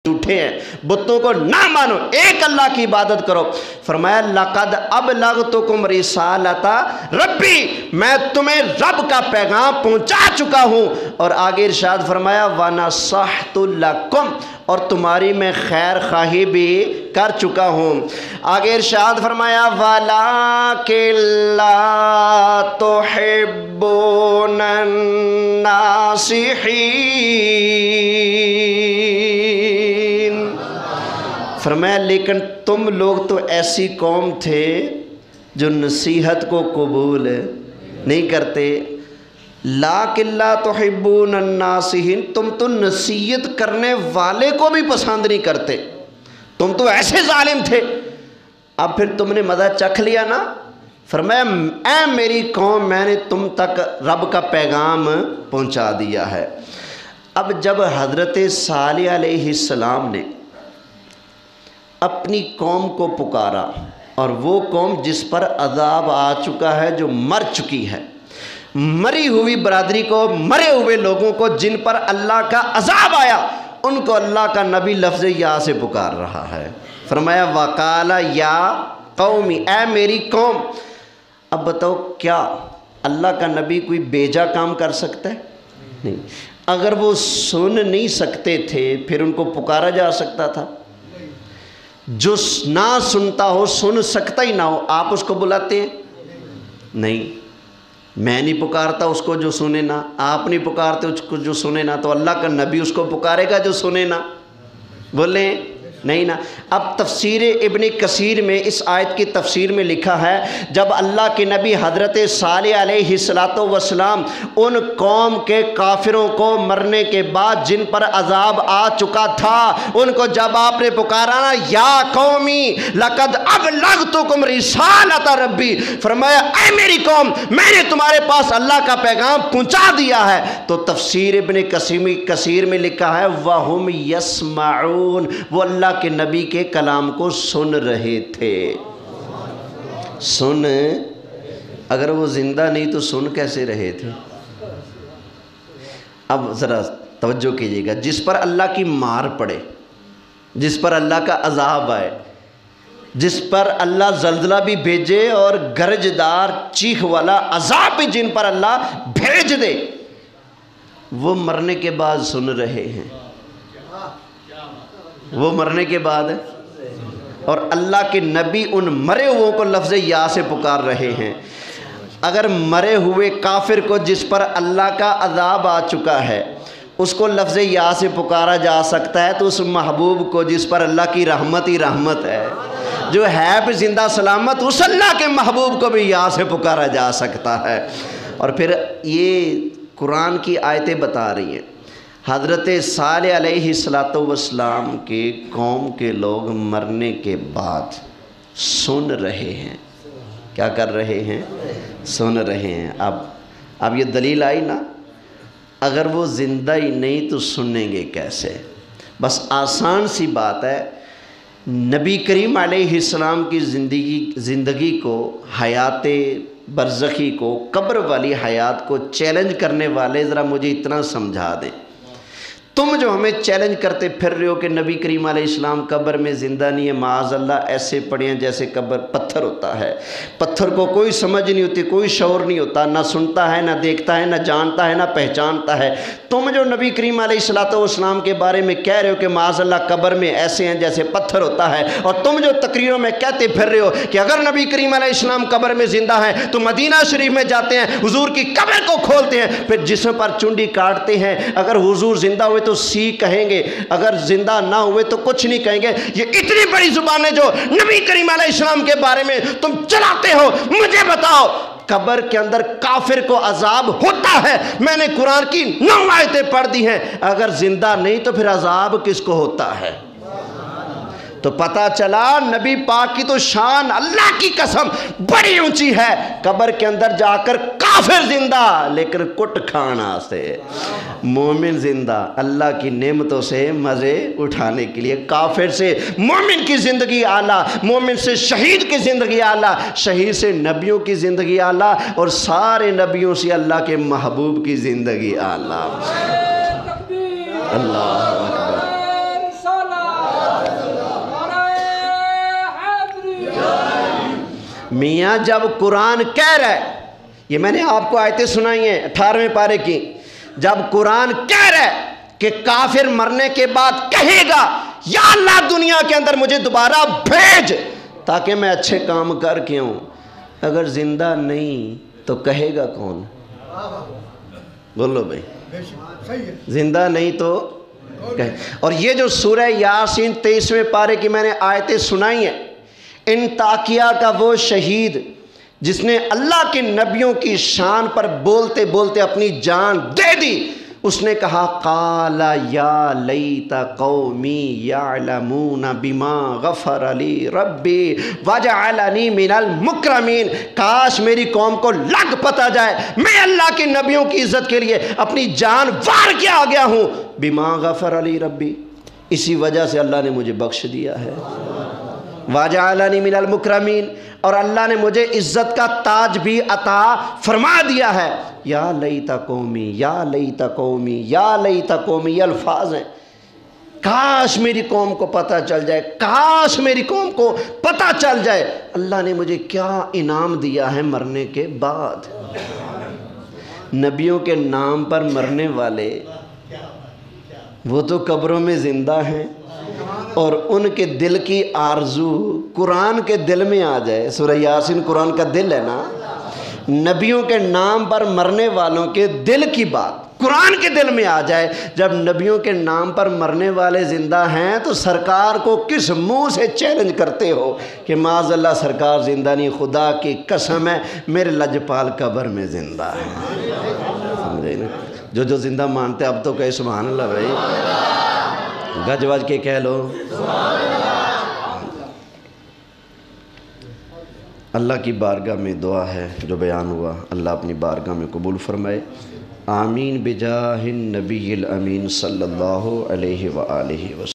झूठे हैं, बुतों को ना मानो, एक अल्लाह की इबादत करो। फरमाया लक़द अबलग़तुकुम रिसालता रब्बी, मैं तुम्हें रब का पैगाम पहुंचा चुका हूं। और आगे इरशाद फरमाया वनसहतु लकुम, और तुम्हारी मैं खैर खाही भी कर चुका हूं। आगे इरशाद फरमाया वलाकिन ला तुहिब्बूनन नासिहीन। फरमाया लेकिन तुम लोग तो ऐसी कौम थे जो नसीहत को कबूल नहीं करते। ला किल्ला तुहिब्बूनन नासिहीन, तुम तो नसीहत करने वाले को भी पसंद नहीं करते, तुम तो ऐसे जालिम थे। अब फिर तुमने मज़ा चख लिया ना। फरमाया ऐ मेरी कौम, मैंने तुम तक रब का पैगाम पहुंचा दिया है। अब जब हज़रत सालेह अलैहिस्सलाम ने अपनी कौम को पुकारा, और वो कौम जिस पर अज़ाब आ चुका है, जो मर चुकी है, मरी हुई बरादरी को, मरे हुए लोगों को जिन पर अल्लाह का अज़ाब आया, उनको अल्लाह का नबी लफ्ज़ या से पुकार रहा है। फरमाया वकाला या कौमी, ऐ मेरी कौम। अब बताओ क्या अल्लाह का नबी कोई बेजा काम कर सकता है? नहीं। अगर वो सुन नहीं सकते थे फिर उनको पुकारा जा सकता था? जो ना सुनता हो, सुन सकता ही ना हो, आप उसको बुलाते हैं? नहीं। मैं नहीं पुकारता उसको जो सुने ना, आप नहीं पुकारते उसको जो सुने ना, तो अल्लाह का नबी उसको पुकारेगा जो सुने ना? बोले नहीं ना। अब तफसीर इब्न कसीर में इस आयत की तफसीर में लिखा है, जब अल्लाह के नबी हज़रत सालेह अलैहिस्सलातु वस्सलाम उन कौम के काफिरों को मरने के बाद जिन पर अज़ाब आ चुका था, उनको जब आपने पुकारा ना या कौमी लक़द अबलग़तुकुम रिसालता रब्बी, फरमाया ऐ मेरी कौम, मैंने तुम्हारे पास अल्लाह का पैगाम पहुँचा दिया है। तो तफसीर इब्न कसीर में लिखा है वहुम यस्माऊन, वो अल्लाह के नबी के कलाम को सुन रहे थे। सुन, अगर वो जिंदा नहीं तो सुन कैसे रहे थे? अब ज़रा तवज्जो कीजिएगा, जिस पर अल्लाह की मार पड़े, जिस पर अल्लाह का अज़ाब आए, जिस पर अल्लाह ज़ल्ज़ला भी भेजे और गरजदार चीख वाला अज़ाब भी जिन पर अल्लाह भेज दे, वो मरने के बाद सुन रहे हैं। वो मरने के बाद, और अल्लाह के नबी उन मरे हुओं को लफ्ज़ या से पुकार रहे हैं। अगर मरे हुए काफिर को जिस पर अल्लाह का अज़ाब आ चुका है उसको लफ्ज़ या से पुकारा जा सकता है, तो उस महबूब को जिस पर अल्लाह की रहमत ही रहमत है, जो है भी जिंदा सलामत, उस अल्लाह के महबूब को भी या से पुकारा जा सकता है। और फिर ये कुरान की आयतें बता रही हैं, हज़रत सालेह अलैहिस्सलातु वस्सलाम के कौम के लोग मरने के बाद सुन रहे हैं। क्या कर रहे हैं? सुन रहे हैं। अब ये दलील आई ना, अगर वो ज़िंदा ही नहीं तो सुनेंगे कैसे? बस आसान सी बात है, नबी करीम अलैहिस्सलाम की ज़िंदगी को, हयात बरज़खी को, कब्र वाली हयात को चैलेंज करने वाले ज़रा मुझे इतना समझा दें। तुम जो हमें चैलेंज करते फिर रहे हो कि नबी करीम अलैहिस्सलाम कब्र में ज़िंदा नहीं है, माअज़ल्लाह ऐसे पड़े हैं जैसे कब्र पत्थर होता है, पत्थर को कोई समझ नहीं होती, कोई शऊर नहीं होता, ना सुनता है, ना देखता है, ना जानता है, ना पहचानता है। तुम जो नबी करीम अलैहिस्सलाम के बारे में कह रहे हो कि माअज़ल्लाह कब्र में ऐसे हैं जैसे पत्थर होता है, और तुम जो तकरीरों में कहते फिर रहे हो कि अगर नबी करीम अलैहिस्सलाम कब्र में ज़िंदा है तो मदीना शरीफ में जाते हैं, हुजूर की कब्र को खोलते हैं, फिर जिस्म पर चुंडी काटते हैं, अगर हुजूर ज़िंदा हुए तो सी कहेंगे, अगर जिंदा ना हुए तो कुछ नहीं कहेंगे। ये इतनी बड़ी जुबान है जो नबी करीम अलैहिस्सलाम के बारे में तुम चलाते हो। मुझे बताओ, कब्र के अंदर काफिर को अजाब होता है? मैंने कुरान की 9 आयतें पढ़ दी हैं। अगर जिंदा नहीं तो फिर अजाब किसको होता है? तो पता चला नबी पाक की तो शान, अल्लाह की कसम, बड़ी ऊंची है। कब्र के अंदर जाकर काफिर जिंदा लेकिन कुट खाना से, मोमिन जिंदा अल्लाह की नेमतों से मज़े उठाने के लिए। काफिर से मोमिन की ज़िंदगी आला, मोमिन से शहीद की ज़िंदगी आला, शहीद से नबियों की ज़िंदगी आला, और सारे नबियों से अल्लाह के महबूब की ज़िंदगी आला। अल्लाह अकबर। میاں جب قرآن کہہ رہا ہے، یہ میں نے آپ کو آیتیں سنائی ہیں 18ویں پارے کی، جب قرآن کہہ رہا ہے کہ کافر مرنے کے بعد کہے گا یا اللہ دنیا کے اندر مجھے دوبارہ بھیج تاکہ میں اچھے کام کر کے ہوں، اگر زندہ نہیں تو کہے گا کون؟ بولو بھائی، زندہ نہیں تو کہے۔ اور یہ جو سورہ یاسین 23ویں پارے کی میں نے آیتیں سنائی ہیں، انطاکیہ کا وہ شہید جس نے اللہ کے نبیوں کی شان پر بولتے بولتے اپنی جان دے دی، اس نے کہا قال یا لیت قومی یعلمون بما غفر لی ربی وجعلنی من المکرمین، کاش میری قوم کو لگ پتہ جائے میں اللہ کے نبیوں کی عزت کے لیے اپنی جان وار کے آ گیا ہوں، بما غفر لی ربی، اسی وجہ سے اللہ نے مجھے بخش دیا ہے، وجعلنی من المکرمین، اور اللہ نے مجھے عزت کا تاج بھی عطا فرما دیا ہے۔ یا لیت قومی، یا لیت قومی، یا لیت قومی، یہ الفاظ ہیں، کاش میری قوم کو پتہ چل جائے، کاش میری قوم کو پتہ چل جائے اللہ نے مجھے کیا انعام دیا ہے مرنے کے بعد۔ نبیوں کے نام پر مرنے والے وہ تو قبروں میں زندہ ہیں، اور ان کے دل کی آرزو قرآن کے دل میں آ جائے۔ سورہ یاسین قرآن کا دل ہے نا، نبیوں کے نام پر مرنے والوں کے دل کی بات قرآن کے دل میں آ جائے۔ جب نبیوں کے نام پر مرنے والے زندہ ہیں تو سرکار کو کس منہ سے چیلنج کرتے ہو کہ معاذ اللہ سرکار زندہ نہیں، خدا کی قسم ہے میرے لجپال قبر میں زندہ ہے۔ سمجھے نا؟ جو زندہ مانتے اب تو کہے سبحان اللہ بھائی، گج وج کے کہہ لو۔ اللہ کی بارگاہ میں دعا ہے جو بیان ہوا، اللہ اپنی بارگاہ میں قبول فرمائے، آمین بجاہ النبی الامین صلی اللہ علیہ وآلہ وسلم۔